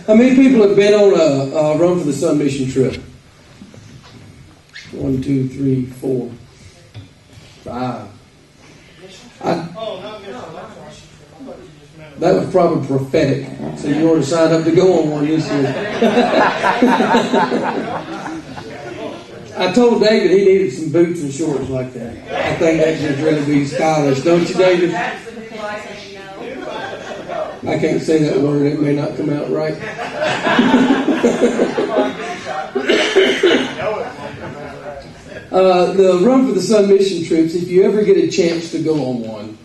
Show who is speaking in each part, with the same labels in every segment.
Speaker 1: How many people have been on a Run for the Sun mission trip? 1, 2, 3, 4, 5. That was probably prophetic. So you ought to sign up to go on one this year. I told David he needed some boots and shorts like that. I think that should really be stylish. Don't you, David? I can't say that word. It may not come out right. The Run for the Sun mission trips, if you ever get a chance to go on one,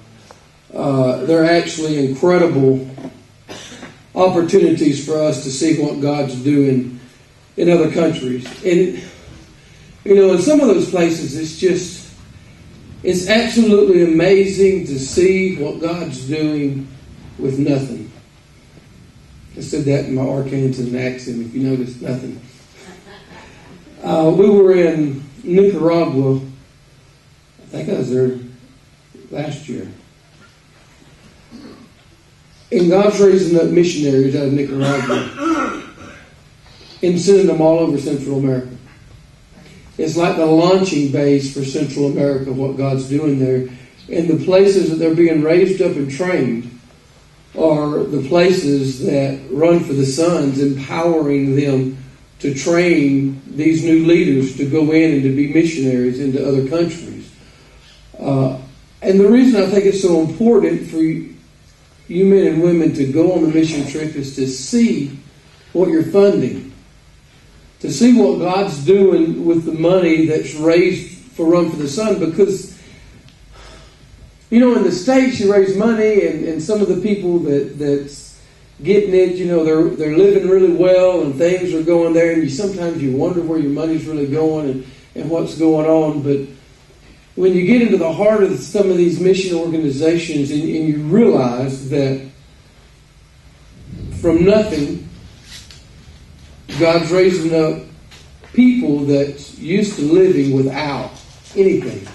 Speaker 1: they're actually incredible opportunities for us to see what God's doing in other countries. And, you know, in some of those places, it's absolutely amazing to see what God's doing with nothing. I said that in my Arkansas accent, if you notice, nothing. We were in Nicaragua. I think I was there last year. And God's raising up missionaries out of Nicaragua and sending them all over Central America. It's like the launching base for Central America, what God's doing there. And the places that they're being raised up and trained are the places that Run for the Sun's empowering them to train these new leaders to go in and to be missionaries into other countries. And the reason I think it's so important for you men and women to go on the mission trip is to see what you're funding. To see what God's doing with the money that's raised for Run for the Sun. Because, you know, in the States you raise money and some of the people that's getting it, you know, they're living really well and things are going there, and sometimes you wonder where your money's really going and what's going on. But when you get into the heart of some of these mission organizations and you realize that from nothing, God's raising up people that's used to living without anything,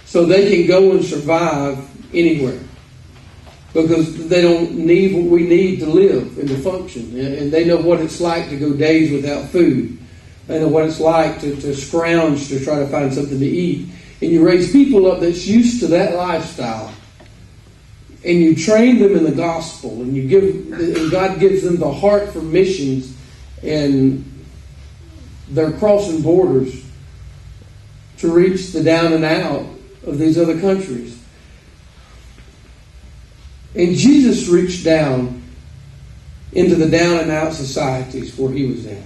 Speaker 1: so they can go and survive anywhere because they don't need what we need to live and to function. And they know what it's like to go days without food. They know what it's like to scrounge to try to find something to eat. And you raise people up that's used to that lifestyle. And you train them in the gospel. And God gives them the heart for missions. And they're crossing borders to reach the down and out of these other countries. And Jesus reached down into the down and out societies where he was at.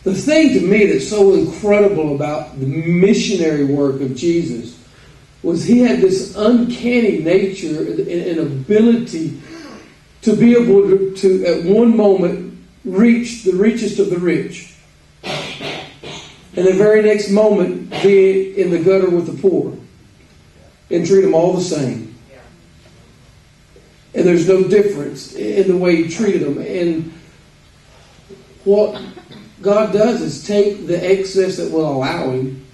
Speaker 1: The thing to me that's so incredible about the missionary work of Jesus was he had this uncanny nature and ability to be able to at one moment reach the richest of the rich, and the very next moment be in the gutter with the poor and treat them all the same. And there's no difference in the way he treated them. And what God does is take the excess that will allow him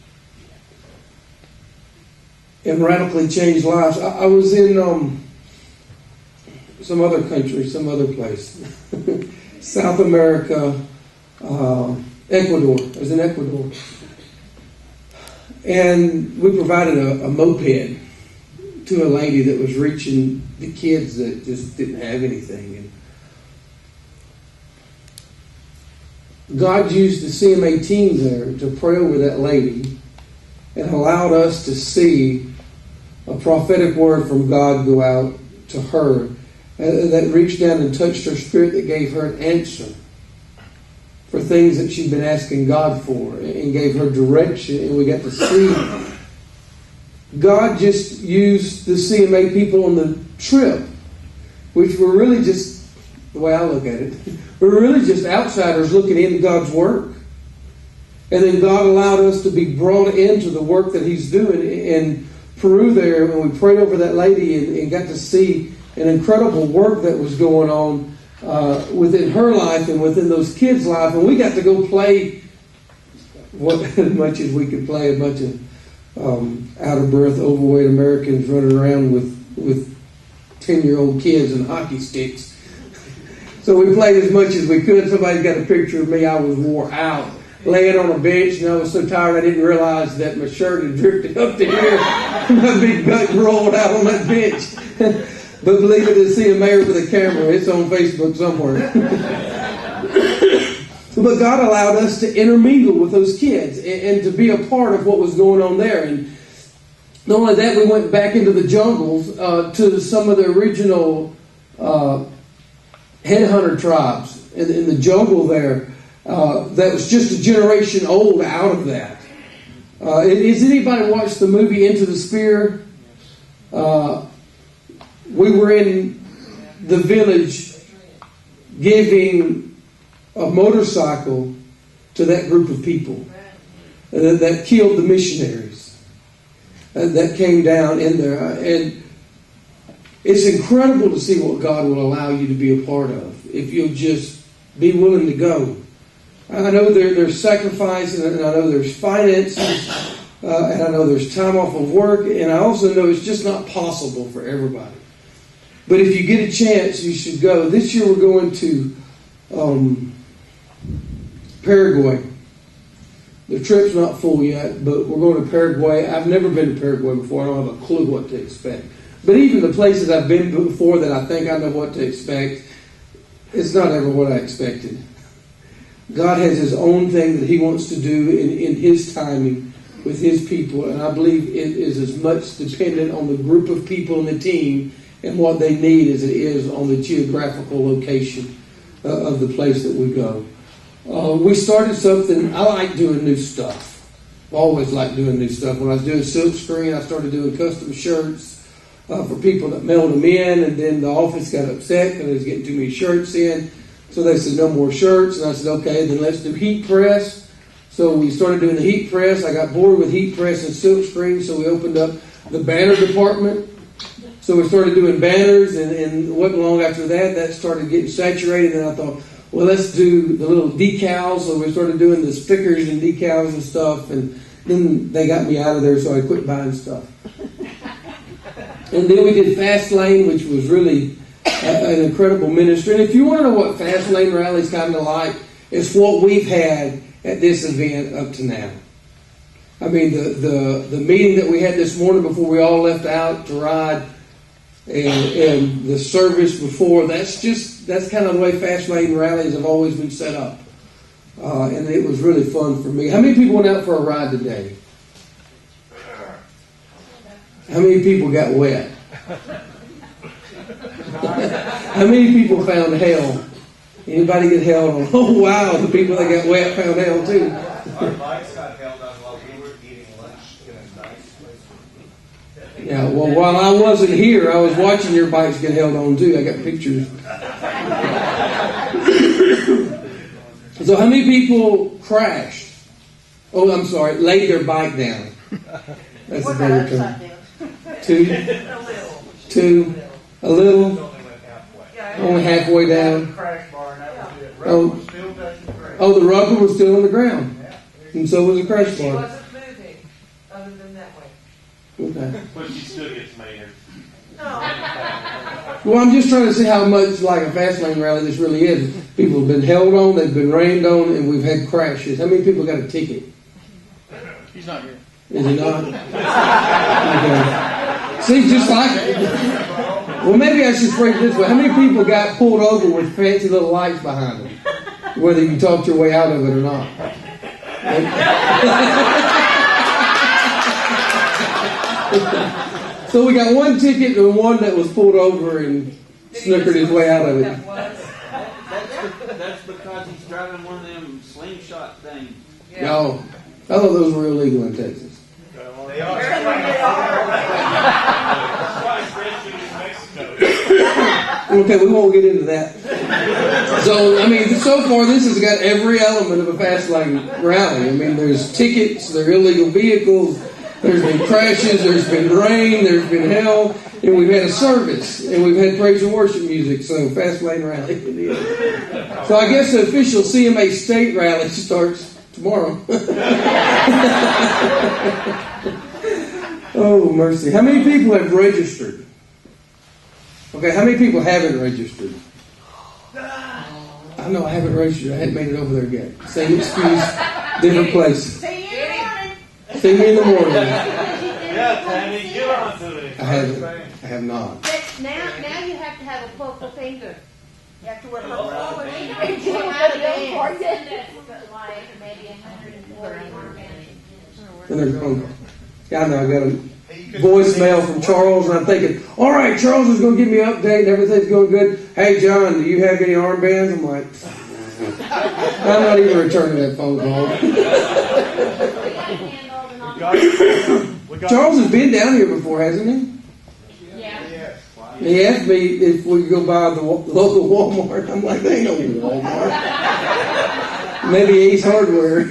Speaker 1: and radically change lives. I was in some other country, some other place. South America, Ecuador. I was in Ecuador. And we provided a moped to a lady that was reaching the kids that just didn't have anything. And God used the CMA team there to pray over that lady and allowed us to see a prophetic word from God go out to her that reached down and touched her spirit, that gave her an answer for things that she'd been asking God for, and gave her direction, and we got to see God just used the CMA people on the trip, which were really just, the way I look at it, we're really just outsiders looking into God's work. And then God allowed us to be brought into the work that he's doing in Peru there, and we prayed over that lady and got to see an incredible work that was going on within her life and within those kids' life. And we got to go play as much as we could play, a bunch of out of breath, overweight Americans running around with 10-year-old kids and hockey sticks. So we played as much as we could. Somebody got a picture of me. I was wore out, laying on a bench, and I was so tired I didn't realize that my shirt had drifted up to here. My big gut rolled out on that bench. But believe it, to see a mayor with a camera, it's on Facebook somewhere. But God allowed us to intermingle with those kids and to be a part of what was going on there. And not only that, we went back into the jungles to some of the original headhunter tribes in the jungle there. That was just a generation old out of that. Has anybody watched the movie Into the Spear? We were in the village giving a motorcycle to that group of people that killed the missionaries that came down in there. And it's incredible to see what God will allow you to be a part of if you'll just be willing to go. I know there's sacrifice, and I know there's finances, and I know there's time off of work, and I also know it's just not possible for everybody. But if you get a chance, you should go. This year we're going to Paraguay. The trip's not full yet, but we're going to Paraguay. I've never been to Paraguay before. I don't have a clue what to expect. But even the places I've been before that I think I know what to expect, it's not ever what I expected. God has His own thing that He wants to do in His timing with His people, and I believe it is as much dependent on the group of people and the team and what they need as it is on the geographical location of the place that we go. We started something. I like doing new stuff. I've always liked doing new stuff. When I was doing silk screen, I started doing custom shirts for people that mailed them in, and then the office got upset because they was getting too many shirts in. So they said, no more shirts. And I said, okay, then let's do heat press. So we started doing the heat press. I got bored with heat press and silk screen, so we opened up the banner department. So we started doing banners, and it wasn't long after that started getting saturated. And I thought, well, let's do the little decals. So we started doing the stickers and decals and stuff. And then they got me out of there, so I quit buying stuff. And then we did Fast Lane, which was really an incredible ministry. And if you want to know what Fast Lane Rally is kind of like, it's what we've had at this event up to now. I mean, the meeting that we had this morning before we all left out to ride, and the service before, that's kind of the way Fast Lane Rallies have always been set up. And it was really fun for me. How many people went out for a ride today? How many people got wet? How many people found hell? Anybody get held on? Oh, wow, the people that got wet found hell too.
Speaker 2: Our bikes got held on while we were eating lunch in a nice place.
Speaker 1: Yeah, well, while I wasn't here, I was watching your bikes get held on too. I got pictures. So how many people crashed? Oh, I'm sorry, laid their bike down. That's a better term. Two? A little? Only halfway down. Oh, the rubber was still on the ground. And so was the crash bar.
Speaker 3: She wasn't moving other than that way.
Speaker 1: Okay.
Speaker 2: But she still gets made.
Speaker 1: Well, I'm just trying to see how much like a fast lane rally this really is. People have been held on, they've been rained on, and we've had crashes. How many people got a ticket?
Speaker 4: He's not here.
Speaker 1: Is he not? Okay. See, just like well, maybe I should phrase it this way. How many people got pulled over with fancy little lights behind them? Whether you talked your way out of it or not. So we got one ticket and one that was pulled over and snookered his way out of it.
Speaker 4: That's because he's driving one of them slingshot things.
Speaker 3: Yeah.
Speaker 1: No, I thought those were illegal in Texas.
Speaker 2: They are.
Speaker 1: Okay, we won't get into that. So, I mean, so far this has got every element of a fast lane rally. I mean, there's tickets, there are illegal vehicles, there's been crashes, there's been rain, there's been hell, and we've had a service, and we've had praise and worship music, so fast lane rally it is. So I guess the official CMA state rally starts tomorrow. Oh, mercy. How many people have registered? Okay, how many people haven't registered? I know I haven't registered. I hadn't made it over there yet. Same excuse, different place.
Speaker 5: See you in the morning.
Speaker 1: See me in the morning.
Speaker 2: Yeah, Tammy, get on to it.
Speaker 1: I haven't. I have not.
Speaker 5: But now you have to have a purple finger. You have to wear purple
Speaker 3: Oh,
Speaker 5: finger.
Speaker 3: yeah.
Speaker 5: You have a band.
Speaker 6: Like maybe 140 armbands.
Speaker 1: And there's yeah, I know. I got a voicemail from Charles, and I'm thinking, all right, Charles is going to give me an update, and everything's going good. Hey, John, do you have any armbands? I'm like, I'm not even returning that phone call. Charles has been down here before, hasn't he?
Speaker 6: Yeah.
Speaker 2: Yes.
Speaker 1: He asked me if we could go by the local Walmart. I'm like, there ain't no Walmart. Maybe Ace Hardware.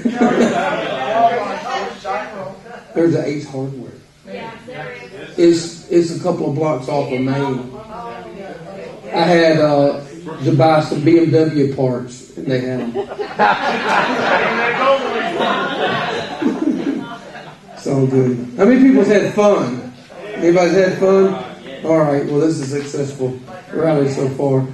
Speaker 1: There's an Ace Hardware.
Speaker 6: Yeah, there is.
Speaker 1: It's a couple of blocks off of Main. I had to buy some BMW parts, and they had them. So good. How many people's had fun? Anybody's had fun? All right. Well, this is a successful rally so far.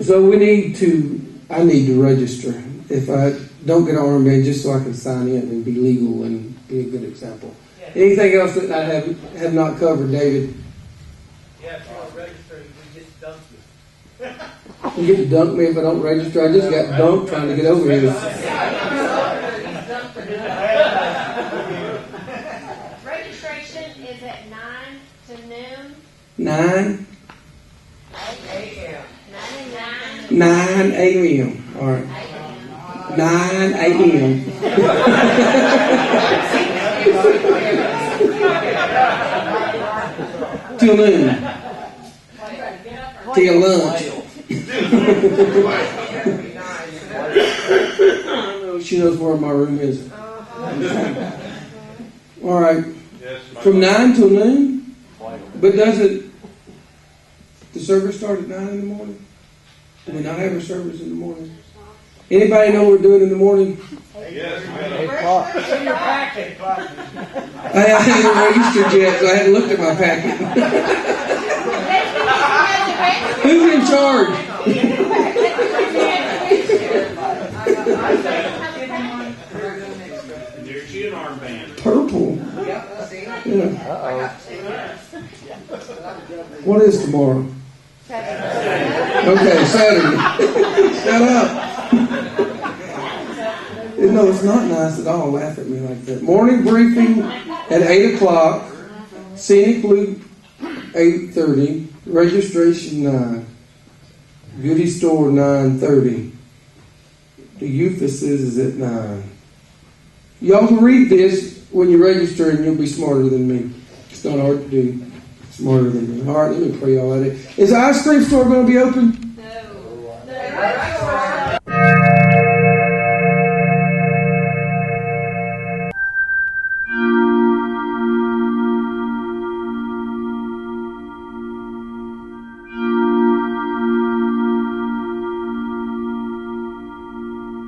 Speaker 1: So I need to register. If I don't get an armband, just so I can sign in and be legal and be a good example. Anything else that I have not covered, David?
Speaker 2: Yeah, if you don't register, we just dump you.
Speaker 1: You get to dunk me if I don't register. I just got dunked trying to get over here.
Speaker 6: Registration is at 9 to noon.
Speaker 1: 9
Speaker 3: A.M.
Speaker 6: 9
Speaker 1: a.m. All right. 9 a.m. Till noon. Till lunch. She knows where my room is. All right. From 9 till noon? But doesn't the service start at 9 in the morning? Do we not have a service in the morning? Anybody know what we're doing in the morning?
Speaker 2: Yes,
Speaker 3: In your packet.
Speaker 1: I haven't registered yet, so I haven't looked at my packet. Who's in charge?
Speaker 4: There's you an armband.
Speaker 1: Purple.
Speaker 3: Yep, see?
Speaker 1: Yeah. What is tomorrow? Okay, Saturday. Shut up. No, it's not nice at all. Laugh at me like that. Morning briefing at 8 o'clock. Scenic Loop 8:30. Registration 9. Goodie store 9:30. The Euphys is at 9. Y'all can read this when you register, and you'll be smarter than me. It's not hard to do. Smarter than me. All right, let me pray all that in. Is the ice cream store going to be open?